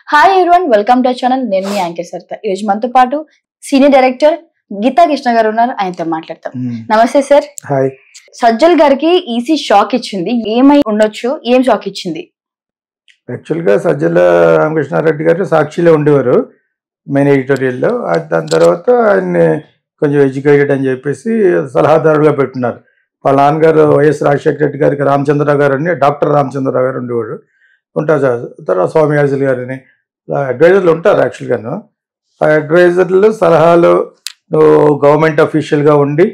Hi everyone, welcome to channel. నేను మీ anchor Saritha. ఈ రోజు మనతో పాటు సీనియర్ డైరెక్టర్ గీతా కృష్ణ గారు ఉన్నారు. ఆయనతో మాట్లాడతాం. నమస్తే సార్. హాయ్. సజ్జల్ గారికి ఈసీ షాక్ ఇచ్చింది. ఏమై ఉండొచ్చు, ఏం షాక్ ఇచ్చింది? యాక్చువల్గా సజ్జల రామకృష్ణారెడ్డి గారు సాక్షిలో ఉండేవారు మెయిన్ ఎడిటోరియల్లో. దాని తర్వాత ఆయన్ని కొంచెం ఎడ్యుకేటెడ్ అని చెప్పేసి సలహాదారుగా పెట్టున్నారు. వాళ్ళ నాన్నగారు వైఎస్ రాజశేఖర రెడ్డి గారికి రామచంద్రరావు గారు అని డాక్టర్ రామచంద్రరావు గారు ఉండేవాడు. ఉంటారు సార్. తర్వాత స్వామియాజులు గారిని అడ్వైజర్లు ఉంటారు. యాక్చువల్గాను ఆ అడ్వైజర్లు సలహాలు నువ్వు గవర్నమెంట్ అఫీషియల్గా ఉండి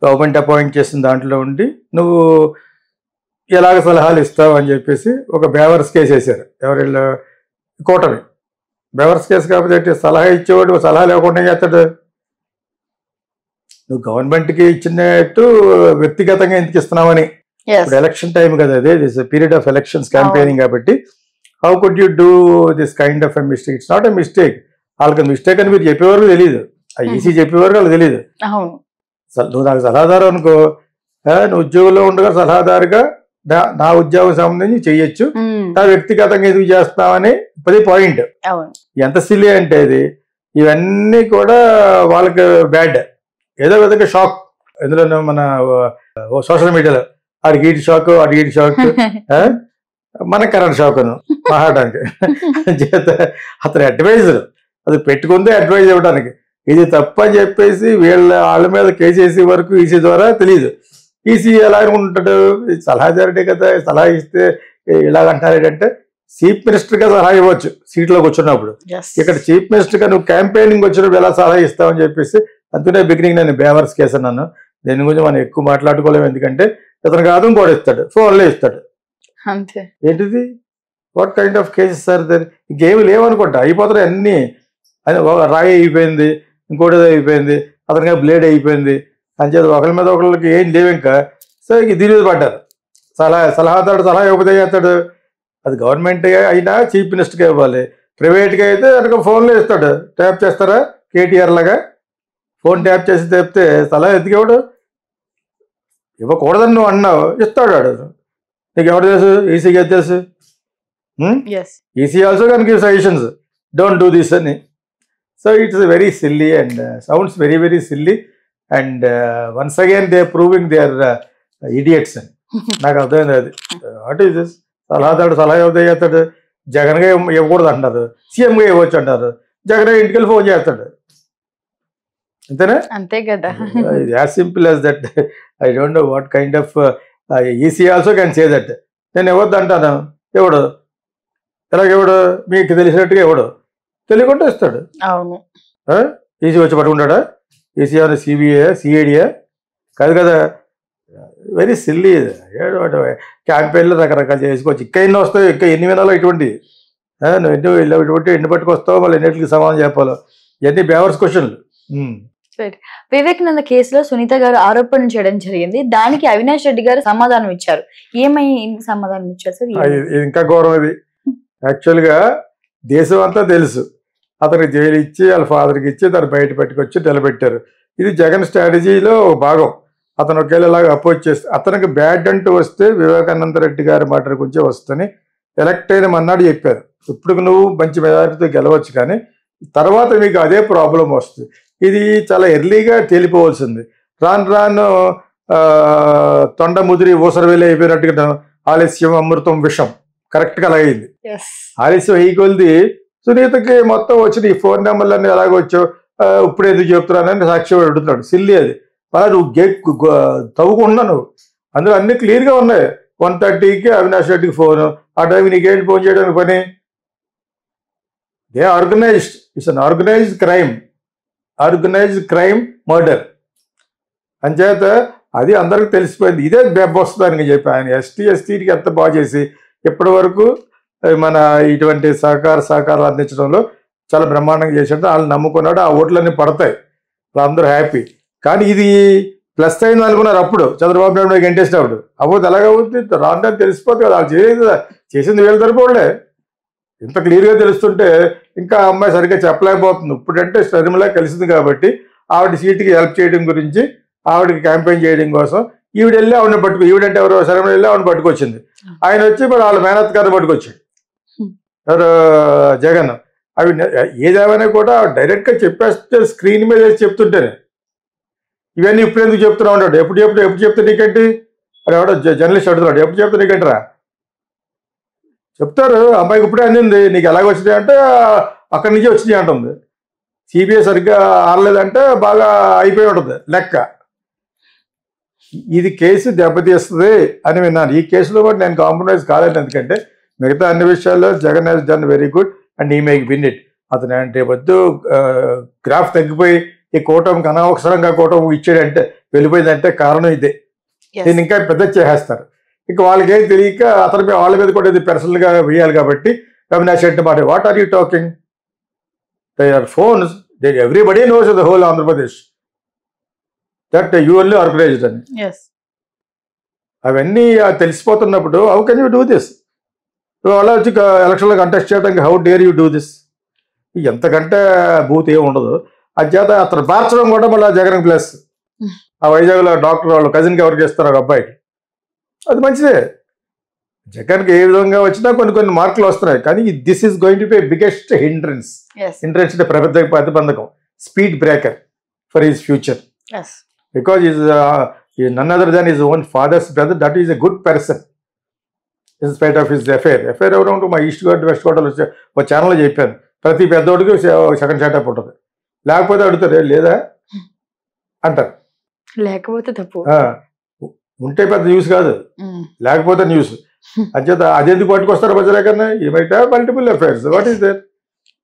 గవర్నమెంట్ అపాయింట్ చేసిన దాంట్లో ఉండి నువ్వు ఎలాగ సలహాలు ఇస్తావు అని చెప్పేసి ఒక బేవర్స్ కేసు వేశారు. ఎవరిలో కూటమి బేవర్స్ కేసు కాకపోతే సలహా ఇచ్చేవాడు సలహా లేకుండా చేస్తాడు. నువ్వు గవర్నమెంట్కి ఇచ్చినట్టు వ్యక్తిగతంగా ఎందుకు ఇస్తున్నావని. ఇప్పుడు ఎలక్షన్ టైం కదా, అదే this period of elections campaigning కాబట్టి how could you do this kind of a mistake? It's not a mistake. వాళ్ళకి మిస్టేక్ అని మీరు చెప్పేవారు తెలియదు, ఆ ఈసీ చెప్పేవారు వాళ్ళకి తెలియదు. నువ్వు నాకు సలహాదారు అనుకో, నువ్వు ఉద్యోగంలో ఉండగా సలహాదారుగా నా ఉద్యోగం సంబంధించి చెయ్యొచ్చు, నా వ్యక్తిగతంగా ఎందుకు చేస్తామని 10 పాయింట్. ఎంత సిల్లీ అంటే ఇది. ఇవన్నీ కూడా వాళ్ళకి బ్యాడ్. ఏదో విధంగా షాక్. ఎందులో మన సోషల్ మీడియాలో ఆడికి ఈటి షాక్, ఆడికి ఈటి షాక్, మన కరెంట్ షాక్ అను మాట్లాడడానికి చేత అతను అడ్వైజర్ అది పెట్టుకుందే అడ్వైజ్ ఇవ్వడానికి. ఇది తప్పని చెప్పేసి వాళ్ళ మీద కేసేసే వరకు ఈసీ ద్వారా తెలియదు. ఈసీ ఎలా అనుకుంటాడు, సలహాదారుడే కదా, సలహా ఇస్తే ఇలాగంటారు ఏంటంటే చీఫ్ మినిస్టర్గా సలహా ఇవ్వచ్చు సీట్లోకి వచ్చినప్పుడు. ఇక్కడ చీఫ్ మినిస్టర్గా నువ్వు క్యాంపెయినింగ్ వచ్చినప్పుడు ఎలా సలహా ఇస్తావని చెప్పేసి అందుకనే బిగినింగ్ నేను బేవర్స్ కేసు అన్నాను. దీని గురించి మనం ఎక్కువ మాట్లాడుకోలేము, ఎందుకంటే ఇతను కాదు కూడా ఇస్తాడు, ఫోన్లో ఇస్తాడు. అంతే. ఏంటిది, what kind of cases sir? ఇంకేమి లేవనుకుంటా, అయిపోతాయి అన్నీ. అని రాయి అయిపోయింది, ఇంకోటి అయిపోయింది, అతనిగా బ్లేడ్ అయిపోయింది అని చెప్పి ఒకరి మీద ఒకరికి ఏం లేవు ఇంకా. సో ఇంక దీని మీద పడ్డారు. సలహాదారుడు సలహా ఇవ్వకపోతే చేస్తాడు. అది గవర్నమెంట్ అయినా చీఫ్ మినిస్టర్గా ఇవ్వాలి, ప్రైవేట్గా అయితే అతనికి ఫోన్లో ఇస్తాడు. ట్యాప్ చేస్తారా కేటీఆర్ లాగా, ఫోన్ ట్యాప్ చేసి తెప్పితే సలహా ఎందుకు ఇవ్వడు? ఇవ్వకూడదని నువ్వు అన్నావు, ఇస్తాడు వాడు. నీకు ఎవరు తెలుసు? ఈసీగా తెలుసు. EC also can give suggestions, don't do this అని. So it's very silly and sounds very very silly and once again they proving they are idiots అని నాకు అర్థమైంది. అది వాట్ ఈస్ దిస్? సలహాదారుడు సలహా ఇవ్వదే చేస్తాడు. జగన్గా ఇవ్వకూడదు అంటారు, సీఎంగా ఇవ్వచ్చు అంటారు, జగన్ ఇంటికి వెళ్ళి ఫోన్ చేస్తాడు. అంతేనా? అంతే కదా. As simple as that. I don't know what kind of EC also can say that. నేను ఇవ్వద్దు అంటాను, ఎవడు ఎలాగెవడు మీకు తెలిసినట్టుగా ఎవడు తెలియకుండా ఇస్తాడు. అవును. ఈసీ వచ్చి పట్టుకుంటాడా? ఈసీ ఏమైనా సిబిఐ సిఐడియా? కాదు కదా. Very silly. క్యాంపెయిన్లో రకరకాలు చేసుకోవచ్చు. ఇంకా ఎన్ని వస్తాయి, ఇంకా ఎన్ని వినాలో ఇటువంటి. నువ్వు ఇటువంటి ఎన్ని పట్టుకొస్తావు, మళ్ళీ ఎన్నిటికి సమాధానం చెప్పాలో, ఇవన్నీ బేవర్స్ క్వశ్చన్లు. వివేకానంద కేసులో సునీత గారు ఆరోపణలు చేయడం జరిగింది. దానికి అవినాష్ రెడ్డి గారు సమాధానం ఇచ్చారు. ఏమై సమాధానం ఇచ్చారు సార్? ఇది ఇంకా ఘోరం. ఇది యాక్చువల్గా దేశం అంతా తెలుసు. అతనికి జైలు ఇచ్చి వాళ్ళ ఫాదర్కి ఇచ్చి తను బయట పెట్టుకొచ్చి నిలబెట్టారు. ఇది జగన్ స్ట్రాటజీలో భాగం. అతను ఒకేలాగా అపోజ్ చేస్తే అతనికి బ్యాడ్ అంటూ వస్తే వివేకానంద రెడ్డి గారి మాట గురించి వస్తని ఎలక్ట్ అయిన మన్నాడు చెప్పారు. ఇప్పుడు నువ్వు మంచి మెజారిటీతో గెలవచ్చు, కానీ తర్వాత మీకు అదే ప్రాబ్లం వస్తుంది. ఇది చాలా ఎర్లీగా తేలిపోవాల్సింది. రాను రాను తొండ ముదిరి ఊసరవేలి అయిపోయినట్టుగా ఆలస్యం అమృతం విషం కరెక్ట్గా అలాగైంది. ఆలస్యం అయ్యకొలిది సునీతకి మొత్తం వచ్చిన ఈ ఫోన్ నెంబర్లన్నీ ఎలాగొచ్చో ఇప్పుడు ఎందుకు చెప్తున్నానని సాక్షి అడుగుతున్నాడు. సిల్లీ అది. అలా నువ్వు తవ్వుకుంటున్నావు నువ్వు. అందులో అన్ని క్లియర్గా ఉన్నాయి. 1:30కి అవినాష్ రెడ్డికి ఫోను. ఆ టైం నీకేంటి ఫోన్ చేయడానికి పని? They organised. It's an organised crime. Organised crime, murder. అంచేత అది అందరికి తెలిసిపోయింది. ఇదే బెబ్బ వస్తుందని చెప్పి ఆయన ఎస్టీకి ఎంత బాగా చేసి ఇప్పటి వరకు మన ఇటువంటి సహకారాలు అందించడంలో చాలా బ్రహ్మాండంగా చేసినట్టు వాళ్ళు నమ్ముకున్నాడు. ఆ ఓట్లన్నీ పడతాయి, అందరూ హ్యాపీ. కానీ ఇది ప్లస్ అయింది అనుకున్నారు అప్పుడు చంద్రబాబు నాయుడు గెంటేసినప్పుడు. అవ్వదు, ఎలాగవుతుంది? రాను తెలిసిపోతుంది కదా. వాళ్ళు చేయలేదు కదా, చేసింది వీళ్ళ తరపులే. ఇంత క్లియర్గా తెలుస్తుంటే ఇంకా అమ్మాయి సరిగ్గా చెప్పలేకపోతుంది. ఇప్పుడంటే షర్మిల కలిసింది కాబట్టి ఆవిడ సీటుకి హెల్ప్ చేయడం గురించి, ఆవిడకి క్యాంపెయిన్ చేయడం కోసం ఈవిడ వెళ్ళి ఆవిడని ఈవిడంటే ఎవరో శర్మిల వెళ్ళి ఆవిడని పట్టుకొచ్చింది. ఆయన వచ్చి మరి వాళ్ళ మేనత్ గారిని పట్టుకొచ్చాడు. ఎవరు జగన్. అవి ఏదేమైనా కూడా డైరెక్ట్గా చెప్పేస్తే స్క్రీన్ మీద చెప్తుంటేనే ఇవన్నీ ఇప్పుడు ఎందుకు చెప్తున్నా ఉంటాడు. ఎప్పుడు చెప్తే నీకేంటి అది ఎవడో జర్నలిస్ట్ అడుగుతున్నాడు, ఎప్పుడు చెప్తే నీకేంటిరా చెప్తారు. అమ్మాయికి ఇప్పుడే అందింది, నీకు ఎలాగ వచ్చినాయి అంటే అక్కడి నుంచి వచ్చినాయి అంటుంది. సిబిఐ సరిగ్గా ఆడలేదంటే బాగా అయిపోయి ఉంటుంది లెక్క. ఇది కేసు దెబ్బతీస్తుంది అని విన్నాను. ఈ కేసులో కూడా నేను కాంప్రమైజ్ కాలేదు, ఎందుకంటే మిగతా అన్ని విషయాల్లో Jagan has done very good and ఈ మేక్ విన్ ఇట్. అతను అంటే వద్దు గ్రాఫ్ తగ్గిపోయి ఈ కూటమికి అనవసరంగా కూటమి ఇచ్చాడంటే వెళ్ళిపోయిందంటే కారణం ఇదే. దీన్ని ఇంకా పెద్ద చేసేస్తారు. ఇంకా వాళ్ళకి ఏం తెలియక అతని మీద వాళ్ళ మీద కూడా ఇది పర్సనల్గా వేయాలి కాబట్టి అవినాష్ రెడ్డి మాట what are you talking, they are phones, everybody knows the whole Andhra Pradesh that you only organized అని. అవన్నీ తెలిసిపోతున్నప్పుడు how can you do this? అలా వచ్చి ఎలక్షన్లో కంటెస్ట్ చేయడానికి how dare you do this? ఎంతకంటే బూత్ ఏమి ఉండదు. అచేత అతను మార్చడం కూడా మళ్ళీ జగన్ ప్లస్. ఆ వైజాగ్లో డాక్టర్ వాళ్ళు కజిన్కి ఎవరికి ఇస్తారు ఒక అబ్బాయికి, అది మంచిదే. జగన్కి ఏ విధంగా వచ్చినా కొన్ని మార్కులు వస్తున్నాయి, కానీ this is going to be biggest hindrance. Hindrance అంటే ప్రతిబంధకం, speed breaker for his future. Because is none other than his own father's brother, that is a good person in spite of his affair. ఎవరు ఉంటూ మా east gourd west గోడలో ఒక ఛానల్లో చెప్పాను, ప్రతి పెద్దోడికి సెకండ్ సెటప్ ఉంటుంది, లేకపోతే అడుగుతారు లేదా అంటారు. లేకపోతే తప్పు, ఉంటే పెద్ద న్యూస్ కాదు, లేకపోతే న్యూస్. అంచేత అదెందుకు పట్టుకొస్తారు మధ్యలో కన్నా? He might have multiple affairs, what is there?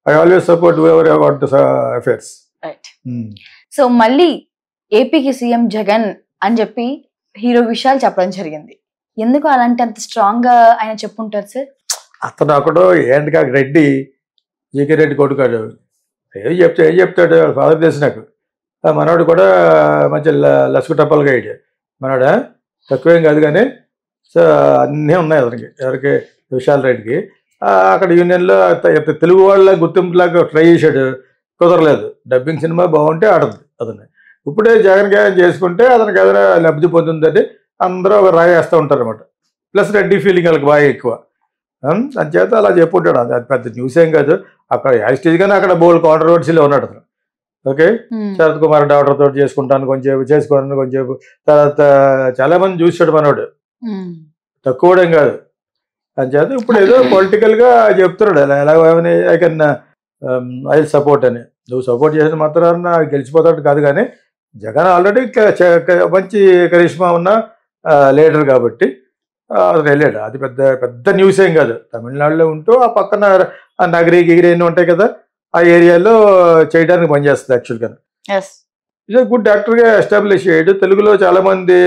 I always support ever about affairs. Right. So మళ్ళీ ఏపీకి సీఎం జగన్ అని చెప్పి హీరో విషయాలు చెప్పడం జరిగింది. ఎందుకు అలాంటి అంత స్ట్రాంగ్ గా ఆయన చెప్పుంటారు సార్? అతను అక్కడ ఏంటి రెడ్డి, జీకే రెడ్డి కొడుకాడు, ఏం చెప్తాడు ఫాదర్ తెలిసి నాకు. మనవాడు కూడా మంచి లసుకు టప్పలుగా అయ్యాడు మనవాడా, తక్కువేం కాదు కానీ. సో అన్నీ ఉన్నాయి అతనికి, ఎవరికి విశాల్ రెడ్డికి. అక్కడ యూనియన్లో తెలుగు వాళ్ళ గుర్తింపులాగా ట్రై చేశాడు, కుదరలేదు. డబ్బింగ్ సినిమా బాగుంటే ఆడదు అతను. ఇప్పుడే జగన్ గాయం చేసుకుంటే అతనికి ఏదైనా లబ్ధి పొందుందని అందరూ ఒక రాయి వేస్తూ ఉంటారు అనమాట. ప్లస్ రెడ్డి ఫీలింగ్ వాళ్ళకి బాగా ఎక్కువ. అంచేత అలా చెప్పుంటాడు. అది పెద్ద న్యూస్ ఏం కాదు. అక్కడ యాస్టేజ్ గానీ అక్కడ బోల్డ్ కాంట్రవర్సీలో ఉన్నాడు అతను. ఓకే, శరత్ కుమార్ డాక్టర్ తోటి చేసుకుంటాను కొంచెం, చేసుకోను కొంచెం. తర్వాత చాలా మంది చూసాడు మనోడు, తక్కువడం కాదు. అంచేత ఇప్పుడు ఏదో పొలిటికల్ గా చెప్తున్నాడు, ఎలాగని ఐ కెన్ ఐ సపోర్ట్ అని. నువ్వు సపోర్ట్ చేసిన మాత్రాన గెలిచిపోతాడు కాదు, కానీ జగన్ ఆల్రెడీ మంచి కరిష్మా ఉన్న లీడర్ కాబట్టి వెళ్ళాడు. అది పెద్ద న్యూస్ ఏం కాదు. తమిళనాడులో ఉంటూ ఆ పక్కన నగరి గిగిరి అన్నీ ఉంటాయి కదా, ఆ ఏరియాలో చేయడానికి పనిచేస్తుంది యాక్చువల్గా. ఇదే గుడ్ యాక్టర్గా ఎస్టాబ్లిష్ అయ్యాడు. తెలుగులో చాలా మంది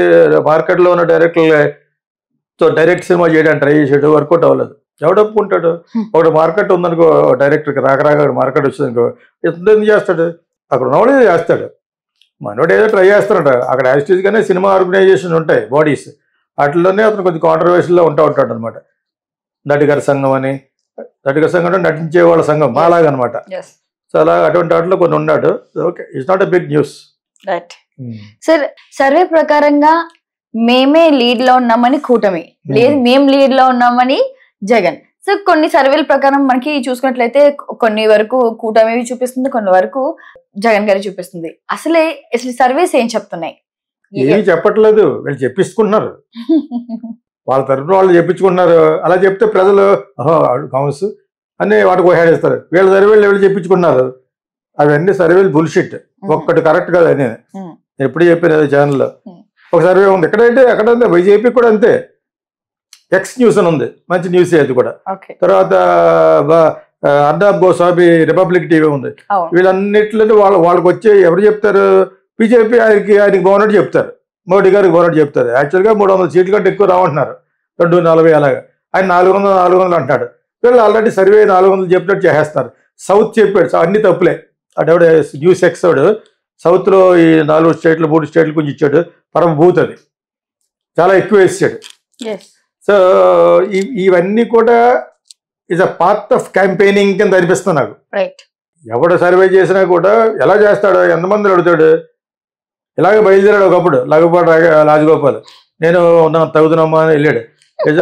మార్కెట్లో ఉన్న డైరెక్టర్లతో డైరెక్ట్ సినిమా చేయడానికి ట్రై చేసాడు, వర్కౌట్ అవ్వలేదు. ఎవడు ఒప్పుకుంటాడు? ఒకటి మార్కెట్ ఉందనుకో, డైరెక్టర్కి రాక మార్కెట్ వచ్చిందనుకో, ఎందుకు చేస్తాడు? అక్కడ ఉన్నవాడే చేస్తాడు. మనోడు ఏదో ట్రై చేస్తాడు. అక్కడ యాస్టేజ్గానే సినిమా ఆర్గనైజేషన్ ఉంటాయి, బాడీస్, వాటిలోనే అతను కొంచెం కాంట్రవర్షియల్లో ఉంటాడు అనమాట. నటిగర సంఘం అని, నటిగర సంఘం అంటే నటించే వాళ్ళ సంఘం మాలాగా అనమాట. సో అలా అటువంటి వాటిలో కొన్ని ఉన్నాడు. Okay, it's not a big news. Right sir. Survey ప్రకారంగా మేమే లీడ్ లో ఉన్నామని కూటమి, లేదు మేము లీడ్ లో ఉన్నామని జగన్. సో కొన్ని సర్వేల ప్రకారం మనకి చూసుకున్నట్లయితే కొన్ని వరకు కూటమి చూపిస్తుంది, కొన్ని వరకు జగన్ గారి చూపిస్తుంది. అసలు సర్వేస్ ఏం చెప్తున్నాయి? ఏమీ చెప్పట్లేదు, వీళ్ళు చెప్పించుకుంటున్నారు. వాళ్ళ తరఫున వాళ్ళు చెప్పించుకుంటున్నారు. అలా చెప్తే ప్రజలు కావచ్చు అని వాటికి ఓహేస్తారు. వీళ్ళ సర్వేలు వీళ్ళు చెప్పించుకున్నారు. అవన్నీ సర్వేలు బుల్షిట్, ఒక్కటి కరెక్ట్ కాదు. నేను ఎప్పుడు చెప్పాను ఛానల్లో. ఒక సర్వే ఉంది ఎక్కడంటే ఎక్కడంటే బీజేపీ కూడా అంతే. ఎక్స్ న్యూస్ అని ఉంది, మంచి న్యూస్ అది కూడా. తర్వాత అర్నాబ్ గోస్వామి రిపబ్లిక్ టీవీ ఉంది. వీళ్ళన్నిట్లో వాళ్ళకి వచ్చే ఎవరు చెప్తారు? బీజేపీ ఆయనకి బాగున్నట్టు చెప్తారు, మోడీ గారికి బాగున్నట్టు చెప్తారు. యాక్చువల్గా 300 సీట్ల కంటే ఎక్కువ రావంటున్నారు, 240 అలాగా. ఆయన 400 అంటాడు. వీళ్ళు ఆల్రెడీ సర్వే 400 చెప్పినట్టు చేసేస్తారు. సౌత్ చెప్పాడు, అన్ని తప్పులే. అటెవడ న్యూస్ ఎక్స్డ్ సౌత్లో ఈ 4 స్టేట్లు 3 స్టేట్లు కొంచెం ఇచ్చాడు. పరమ భూత్ అది చాలా ఎక్కువ వేసాడు. సో ఇవన్నీ కూడా is a part of campaigning కింద అనిపిస్తుంది నాకు. ఎవడు సర్వే చేసినా కూడా ఎలా చేస్తాడు, ఎంతమంది అడుగుతాడు? ఇలాగే బయలుదేరాడు ఒకప్పుడు లగపాటి రాజగోపాల్, నేను తగుతున్నామా అని వెళ్ళాడు.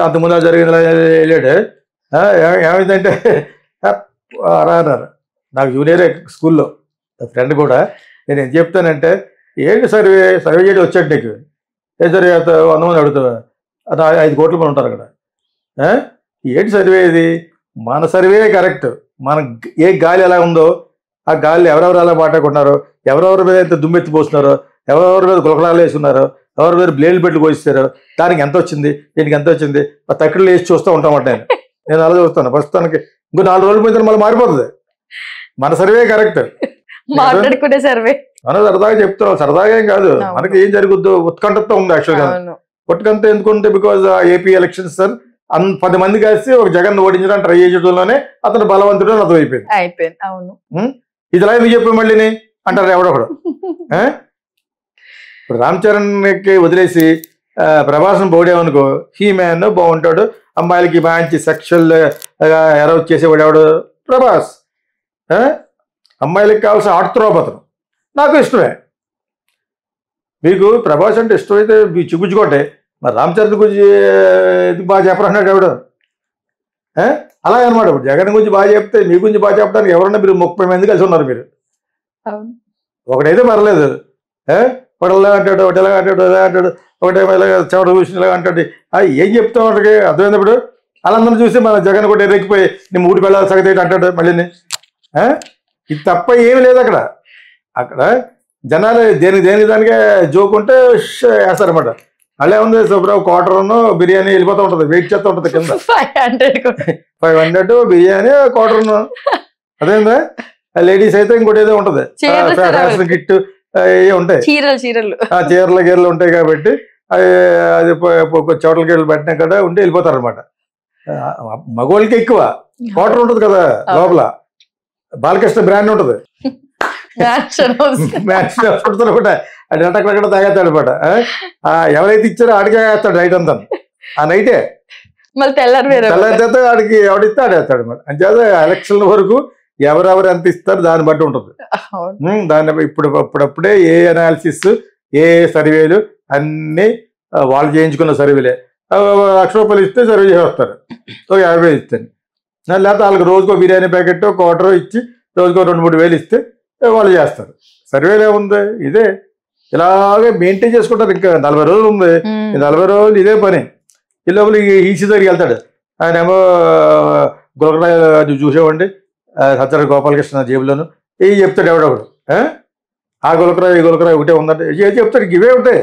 అంతకుముందు జరిగింది వెళ్ళాడు. ఏమైందంటే అన్నారు నాకు జూనియర్ స్కూల్లో ఫ్రెండ్ కూడా, నేను ఏం చెప్తానంటే ఏంటి సర్వే చేయడం వచ్చాడు నీకు, ఏ సర్వే 100 మంది అడుగుతావా, అది 5 కోట్ల మంది ఉంటారు అక్కడ, ఏంటి సర్వే ఇది, మన సర్వే కరెక్ట్, మన ఏ గాలి ఎలా ఉందో ఆ గాలి ఎవరెవరు ఎలా మాట్లాడుకుంటున్నారో, ఎవరెవరి మీద అయితే దుమ్మెత్తి పోస్తున్నారో, ఎవరెవరి మీద గులకడాలు వేసుకున్నారో, ఎవరి మీద బ్లేడ్లు పెట్టి పోయిస్తారో, దానికి ఎంత వచ్చింది, దీనికి ఎంత వచ్చింది, ఆ తక్కువలో వేసి చూస్తూ ఉంటామంట. నేను అలా చూస్తాను. ప్రస్తుతానికి ఇంకో 4 రోజుల మీద మళ్ళీ మారిపోతుంది. మన సర్వే కరెక్ట్, మాట్లాడుకునే సర్వే మనం సరదాగా చెప్తున్నాం, సరదాగా ఏం కాదు, మనకి ఏం జరుగుద్దో ఉత్కంఠతో ఉంది యాక్చువల్గా. ఉత్కంఠ ఎందుకుంటే బికాజ్ ఏపీ ఎలక్షన్స్ సార్ 10 మంది కలిసి ఒక జగన్ ఓడించడానికి ట్రై చేయడంలోనే అతను బలవంతుడు అని అర్థమైపోయింది. అవును, ఇది ఇలా ఎందుకు చెప్పి మళ్ళీ అంటారు ఎవడొకడు. ఇప్పుడు రామ్ చరణ్కి వదిలేసి ప్రభాస్ని పోడేమనుకో, హీ మ్యాన్ బాగుంటాడు, అమ్మాయిలకి మంచి సెక్షువల్ అరౌజ్ చేసేవాడు ఎవడు, ప్రభాస్. అమ్మాయిలకి కావాల్సిన ఆర్త్రోపతను నాకు ఇష్టమే. మీకు ప్రభాస్ అంటే ఇష్టమైతే మీ చిగుచ్చుకోండి, మరి రామ్ చరణ్ గురించి బాగా చెప్పరన్నాడు ఎవడు. అలాగే అనమాట. ఇప్పుడు జగన్ గురించి బాగా చెప్తే మీ గురించి బాగా చెప్పడానికి ఎవరన్నా మీరు 30 మంది కలిసి ఉన్నారు. మీరు ఒకటైతే పర్లేదు, ఒకటి ఇలా అంటాడు, ఒకటి ఇలా అంటాడు, ఇలా అంటాడు, ఒకటేమో ఇలా చెవడ చూసి ఇలా అంటాడు. ఏం చెప్తాం వాటికి అర్థమైనప్పుడు వాళ్ళందరూ చూసి మన జగన్ కూడా ఎరెక్కిపోయి నీ 3 పిల్లలు సగతి అంటాడు మళ్ళీ. ఇది తప్ప ఏమి లేదు అక్కడ. అక్కడ జనాలు దేనికి దానికే జోక్ ఉంటే వేస్తారనమాట. అలా ఉంది సుబ్రావు క్వార్టర్ను బిర్యానీ వెళ్ళిపోతూ ఉంటుంది, వెయిట్ చేస్తూ ఉంటుంది కింద. 500 బిర్యానీ క్వార్టర్ను, అదేందా. లేడీస్ అయితే ఇంకోటి ఏదో ఉంటుంది, ఫ్యాషన్ కిట్ ఉంటాయి, చీరలు గీరలు ఉంటాయి కాబట్టి అది చోట్ల గీరలు పెట్టినా కదా ఉండి వెళ్ళిపోతారు అనమాట. మగవాళ్ళకి ఎక్కువ క్వార్టర్ ఉంటుంది కదా లోపల, బాలకృష్ణ బ్రాండ్ ఉంటుంది, కూడా అది అక్కడ తాగేస్తాడు అనమాట. ఎవరైతే ఇచ్చారో ఆడికే వేస్తాడు నైట్ అంతా. ఆ నైటే తెల్లారితే ఆడికి ఎవడిస్తే ఆడేస్తాడు అనమాట. అంచేత ఎలక్షన్ వరకు ఎవరెవరు ఎంత ఇస్తారు దాన్ని బట్టి ఉంటుంది. దాన్ని ఇప్పుడప్పుడే ఏ అనాలిసిస్ ఏ సర్వేలు అన్నీ వాళ్ళు చేయించుకున్న సర్వేలే. 1,00,000 రూపాయలు ఇస్తే సర్వే చేస్తారు, 50,000 ఇస్తాను. లేకపోతే వాళ్ళకి రోజుకో బిర్యానీ ప్యాకెట్ క్వార్టర్ ఇచ్చి రోజుకో 2-3 వేలు ఇస్తే వాళ్ళు చేస్తారు. సర్వేలు ఏముంది, ఇదే ఇలాగే మెయింటైన్ చేసుకుంటారు. ఇంకా 40 రోజులు ఉంది, 40 రోజులు ఇదే పని. ఈ లోపల ఈసీ దగ్గరికి వెళ్తాడు, ఆయన ఏమో గులకరాయి చూసేవండి సత్యనారాయణ గోపాలకృష్ణ జేబులోను ఇవి చెప్తాడు ఎవడొకడు. ఆ గులకరాయి ఈ గులకరాయి ఒకటే ఉందంటే ఏ చెప్తాడు, ఇవే ఉంటాయి.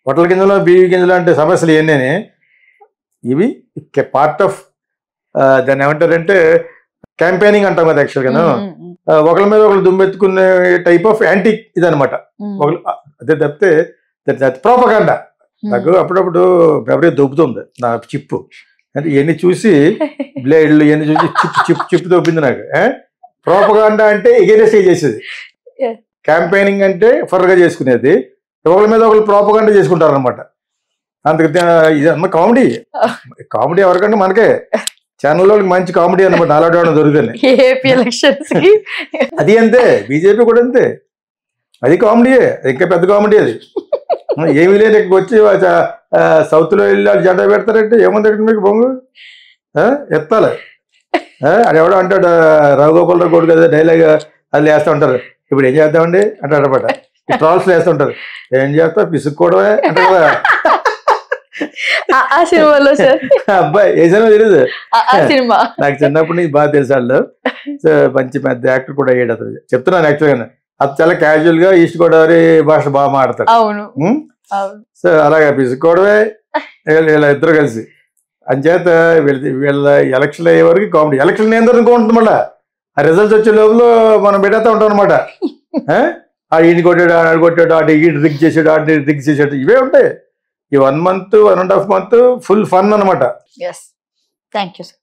పొట్టల గింజలు బియ్య గింజలు అంటే సమస్యలు ఇవన్నీ. ఇవి పార్ట్ ఆఫ్ దాన్ని ఏమంటారంటే క్యాంపెయినింగ్ అంటాం కదా యాక్చువల్గా. ఒకళ్ళ మీద ఒకళ్ళు దుమ్మెత్తుకునే టైప్ ఆఫ్ యాంటీ ఇదనమాట. అదే తప్పితే ప్రోపగాండా. నాకు అప్పుడప్పుడు ఎవరే దొబ్బుతుంది నా చిప్పు అంటే ఇవన్నీ చూసి బ్లేడ్లు ఇవన్నీ చూసి చిప్పు దొబ్బింది నాకు. ప్రోపగాండా అంటే ఎగైనెస్ట్ చేసేది, క్యాంపెయినింగ్ అంటే ఫర్గా చేసుకునేది. ఒకళ్ళ మీద ఒకళ్ళు ప్రోపగాండా చేసుకుంటారు అనమాట. అందుకే ఇది అమ్మ కామెడీ ఎవరికంటే మనకే ఛానల్లో మంచి కామెడీ అనమాట. నాలాడడం దొరుకుతుంది. అది అంతే, బీజేపీ కూడా అంతే, అది కామెడీయే, ఇంకా పెద్ద కామెడీ అది. ఏమీ లేదు, ఇక్కడికి వచ్చి సౌత్లో వెళ్ళి వాళ్ళు జెండా పెడతారంటే ఏముంది ఇక్కడ మీకు బొంగు ఎత్తాలి. అది ఎవడో అంటాడు రఘుగోపాలరావు గౌడ్ కదా డైలాగ్, అది వేస్తూ ఉంటారు. ఇప్పుడు ఏం చేద్దామండి అంటాడు అనమాట. ట్రాల్స్ వేస్తుంటారు, ఏం చేస్తా పిసుక్కోవడమే అంటే కదా. అబ్బాయి ఏ సినిమా తెలియదు నాకు, చిన్నప్పటి నుంచి బాగా తెలుసు వాళ్ళు. సో మంచి పెద్ద యాక్టర్ కూడా అయ్యాడు అతను. చెప్తున్నాను యాక్చువల్గా అది చాలా క్యాజువల్ గా ఈస్ట్ గోదావరి భాష బాగా మాడతాడు. సో అలాగే పిసుకోవడమే వీళ్ళ ఇద్దరు కలిసి. అంచేత వీళ్ళ ఎలక్షన్ అయ్యే వరకు కామెడీ. ఎలక్షన్ ఏందో అనుకుంటుంది, మళ్ళీ ఆ రిజల్ట్స్ వచ్చే లోపల మనం పెట్టేస్తా ఉంటాం అనమాట. ఆ ఈయన కొట్టాడు, ఆడు కొట్టాడు, ఆడు ఈడు రిగ్ చేసాడు, ఆడు రిగ్ చేసాడు, ఇవే ఉంటాయి. ఈ 1 month 1.5 months ఫుల్ ఫన్ అనమాట. Thank you sir.